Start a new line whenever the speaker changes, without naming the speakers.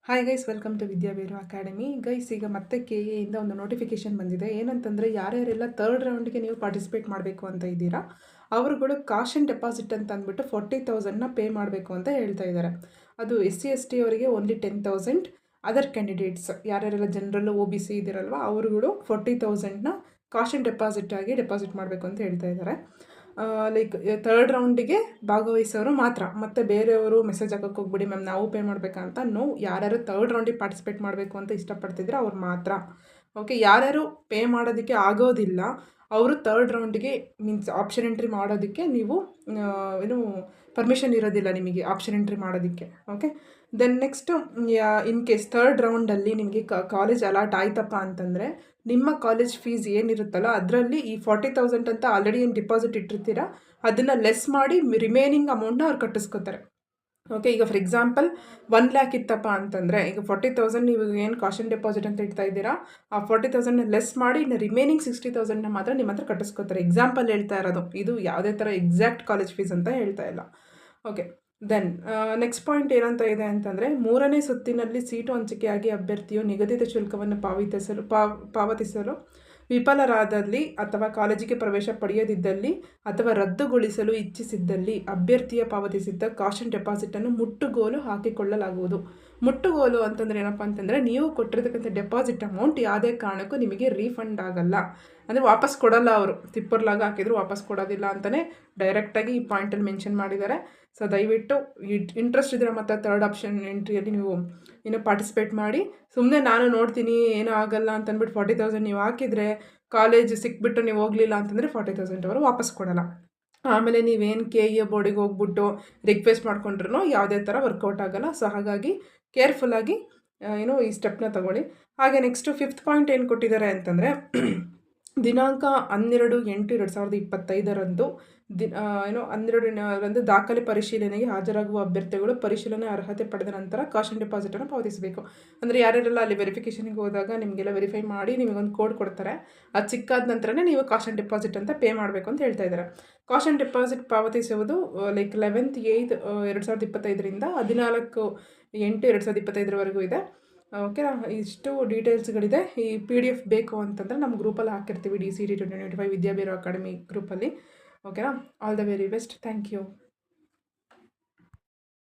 Hi guys, welcome to Vidyaveeru academy. Guys, ಈಗ ಮತ್ತೆ KA ಒಂದು ನೋಟಿಫಿಕೇಶನ್ ಬಂದಿದೆ. ಏನಂತಂದರೆ, ಯಾರ್ಯಾರೆಲ್ಲ ಥರ್ಡ್ ರೌಂಡ್ಗೆ ನೀವು ಪಾರ್ಟಿಸಿಪೇಟ್ ಮಾಡಬೇಕು ಅಂತ ಇದ್ದೀರಾ, ಅವರುಗಳು ಕಾಶನ್ ಡೆಪಾಸಿಟ್ ಅಂತ ಅಂದ್ಬಿಟ್ಟು 40,000ನ ಪೇ ಮಾಡಬೇಕು ಅಂತ ಹೇಳ್ತಾ ಇದ್ದಾರೆ. ಅದು SC/ST ಅವರಿಗೆ ಓನ್ಲಿ 10,000. ಅದರ್ ಕ್ಯಾಂಡಿಡೇಟ್ಸ್ ಯಾರ್ಯಾರೆಲ್ಲ ಜನರಲ್ಲು OBC ಇದ್ದೀರಲ್ವ, ಅವರುಗಳು 40,000ನ ಕಾಶನ್ ಡೆಪಾಸಿಟ್ ಆಗಿ ಡೆಪಾಸಿಟ್ ಮಾಡಬೇಕು ಅಂತ ಹೇಳ್ತಾ ಇದ್ದಾರೆ. ಲೈಕ್ ಥರ್ಡ್ ರೌಂಡಿಗೆ ಭಾಗವಹಿಸೋರು ಮಾತ್ರ. ಮತ್ತು ಬೇರೆಯವರು ಮೆಸೇಜ್ ಹಾಕೋಕ್ಕೆ ಹೋಗ್ಬಿಡಿ ಮ್ಯಾಮ್ ನಾವು ಪೇ ಮಾಡಬೇಕಂತ. ಯಾರ್ಯಾರು ಥರ್ಡ್ ರೌಂಡಿಗೆ ಪಾರ್ಟಿಸಿಪೇಟ್ ಮಾಡಬೇಕು ಅಂತ ಇಷ್ಟಪಡ್ತಿದ್ರೆ ಅವ್ರು ಮಾತ್ರ. ಓಕೆ, ಯಾರ್ಯಾರು ಪೇ ಮಾಡೋದಕ್ಕೆ ಆಗೋದಿಲ್ಲ ಅವರು ಥರ್ಡ್ ರೌಂಡಿಗೆ ಮೀನ್ಸ್ ಆಪ್ಷನ್ ಎಂಟ್ರಿ ಮಾಡೋದಕ್ಕೆ ನೀವು ಏನು ಪರ್ಮಿಷನ್ ಇರೋದಿಲ್ಲ ನಿಮಗೆ ಆಪ್ಷನ್ ಎಂಟ್ರಿ ಮಾಡೋದಕ್ಕೆ. Okay, then next in case third ರೌಂಡಲ್ಲಿ ನಿಮಗೆ ಕಾಲೇಜ್ ಅಲಾಟ್ ಆಯ್ತಪ್ಪ ಅಂತಂದರೆ, ನಿಮ್ಮ ಕಾಲೇಜ್ ಫೀಸ್ ಏನಿರುತ್ತಲ್ಲ ಅದರಲ್ಲಿ ಈ 40,000 ಅಂತ ಆಲ್ರೆಡಿ ಏನು ಡಿಪಾಸಿಟ್ ಇಟ್ಟಿರ್ತೀರ ಅದನ್ನು ಲೆಸ್ ಮಾಡಿ ರಿಮೈನಿಂಗ್ ಅಮೌಂಟ್ನ ಅವ್ರು ಕಟ್ಟಿಸ್ಕೋತಾರೆ. ಓಕೆ, ಈಗ ಫಾರ್ ಎಕ್ಸಾಂಪಲ್ 1 lakh ಇತ್ತಪ್ಪ ಅಂತಂದರೆ, ಈಗ 40,000 ನೀವು ಏನು ಕಾಶನ್ ಡೆಪಾಸಿಟ್ ಅಂತ ಇಡ್ತಾ ಇದ್ದೀರಾ, ಆ 40,000ನ ಲೆಸ್ ಮಾಡಿ ಇನ್ನು ರಿಮೈನಿಂಗ್ 60,000ನ ಮಾತ್ರ ನಿಮ್ಮ ಹತ್ರ ಕಟ್ಟಿಸ್ಕೋತಾರೆ. ಎಕ್ಸಾಂಪಲ್ ಹೇಳ್ತಾ ಇರೋದು, ಇದು ಯಾವುದೇ ಥರ ಎಕ್ಸಾಕ್ಟ್ ಕಾಲೇಜ್ ಫೀಸ್ ಅಂತ ಹೇಳ್ತಾ ಇಲ್ಲ. ಓಕೆ, ದೆನ್ ನೆಕ್ಸ್ಟ್ ಪಾಯಿಂಟ್ ಏನಂತ ಇದೆ ಅಂತಂದರೆ, 3ನೇ ಸುತ್ತಿನಲ್ಲಿ ಸೀಟು ಹಂಚಿಕೆಯಾಗಿ ಅಭ್ಯರ್ಥಿಯು ನಿಗದಿತ ಶುಲ್ಕವನ್ನು ಪಾವತಿಸಲು ವಿಫಲರಾದಲ್ಲಿ ಅಥವಾ ಕಾಲೇಜಿಗೆ ಪ್ರವೇಶ ಪಡೆಯದಿದ್ದಲ್ಲಿ ಅಥವಾ ರದ್ದುಗೊಳಿಸಲು ಇಚ್ಛಿಸಿದ್ದಲ್ಲಿ ಅಭ್ಯರ್ಥಿಯ ಪಾವತಿಸಿದ್ದ ಕಾಶನ್ ಡೆಪಾಸಿಟನ್ನು ಮುಟ್ಟುಗೋಲು ಹಾಕಿಕೊಳ್ಳಲಾಗುವುದು. ಮುಟ್ಟುಗೋಲು ಅಂತಂದರೆ ಏನಪ್ಪ ಅಂತಂದರೆ, ನೀವು ಕೊಟ್ಟಿರ್ತಕ್ಕಂಥ ಡೆಪಾಸಿಟ್ ಅಮೌಂಟ್ ಯಾವುದೇ ಕಾರಣಕ್ಕೂ ನಿಮಗೆ ರೀಫಂಡ್ ಆಗಲ್ಲ, ಅಂದರೆ ವಾಪಸ್ ಕೊಡೋಲ್ಲ. ಅವರು ತಿಪ್ಪರ್ಲಾಗ ಹಾಕಿದ್ರು ವಾಪಸ್ ಕೊಡೋದಿಲ್ಲ ಅಂತಲೇ ಡೈರೆಕ್ಟಾಗಿ ಈ ಪಾಯಿಂಟಲ್ಲಿ ಮೆನ್ಷನ್ ಮಾಡಿದ್ದಾರೆ. ಸೊ ದಯವಿಟ್ಟು ಇಂಟ್ರೆಸ್ಟ್ ಇದ್ದರೆ ಮತ್ತು ಥರ್ಡ್ ಆಪ್ಷನ್ ಎಂಟ್ರಿಯಲ್ಲಿ ನೀವು ಇನ್ನೂ ಪಾರ್ಟಿಸಿಪೇಟ್ ಮಾಡಿ. ಸುಮ್ಮನೆ ನಾನು ನೋಡ್ತೀನಿ ಏನೂ ಆಗಲ್ಲ ಅಂತಂದ್ಬಿಟ್ಟು 40,000 ನೀವು ಹಾಕಿದರೆ ಕಾಲೇಜ್ ಸಿಕ್ಬಿಟ್ಟು ನೀವು ಹೋಗಲಿಲ್ಲ ಅಂತಂದರೆ 40,000 ಅವರು ವಾಪಸ್ ಕೊಡೋಲ್ಲ. ಆಮೇಲೆ ನೀವೇನು KA ಬೋರ್ಡಿಗೆ ಹೋಗ್ಬಿಟ್ಟು ರಿಕ್ವೆಸ್ಟ್ ಮಾಡ್ಕೊಂಡ್ರೂ ಯಾವುದೇ ಥರ ವರ್ಕೌಟ್ ಆಗೋಲ್ಲ. ಸೊ ಹಾಗಾಗಿ ಕೇರ್ಫುಲ್ಲಾಗಿ ಈ ಸ್ಟೆಪ್ನ ತಗೊಳ್ಳಿ. ಹಾಗೆ ನೆಕ್ಸ್ಟು 5th ಪಾಯಿಂಟ್ ಏನು ಕೊಟ್ಟಿದ್ದಾರೆ ಅಂತಂದರೆ, ದಿನಾಂಕ 12/8/2025 12ರಂದು ದಾಖಲೆ ಪರಿಶೀಲನೆಗೆ ಹಾಜರಾಗುವ ಅಭ್ಯರ್ಥಿಗಳು ಪರಿಶೀಲನೆ ಅರ್ಹತೆ ಪಡೆದ ನಂತರ ಕಾಶನ್ ಡೆಪಾಸಿಟನ್ನು ಪಾವತಿಸಬೇಕು. ಅಂದರೆ ಯಾರ್ಯಾರೆಲ್ಲ ಅಲ್ಲಿ ವೆರಿಫಿಕೇಷನ್ಗೆ ಹೋದಾಗ ನಿಮಗೆಲ್ಲ ವೆರಿಫೈ ಮಾಡಿ ನಿಮಗೊಂದು ಕೋಡ್ ಕೊಡ್ತಾರೆ, ಅದು ಸಿಕ್ಕಾದ ನಂತರನೇ ನೀವು ಕಾಶನ್ ಡೆಪಾಸಿಟ್ ಅಂತ ಪೇ ಮಾಡಬೇಕು ಅಂತ ಹೇಳ್ತಾ ಇದ್ದಾರೆ. ಕಾಶನ್ ಡೆಪಾಸಿಟ್ ಪಾವತಿಸುವುದು ಲೈಕ್ 11/8/2025ರಿಂದ 14/8/2025ವರೆಗೂ ಇದೆ. ಓಕೆನಾ, ಇಷ್ಟು ಡೀಟೇಲ್ಸ್ಗಳಿದೆ. ಈ PDF ಬೇಕು ಅಂತಂದರೆ ನಮ್ಮ ಗ್ರೂಪಲ್ಲಿ ಹಾಕಿರ್ತೀವಿ, DCET 2025 ವಿದ್ಯಾವೀರು ಅಕಾಡೆಮಿ ಗ್ರೂಪಲ್ಲಿ. ಓಕೆನಾ, all the very best. Thank you.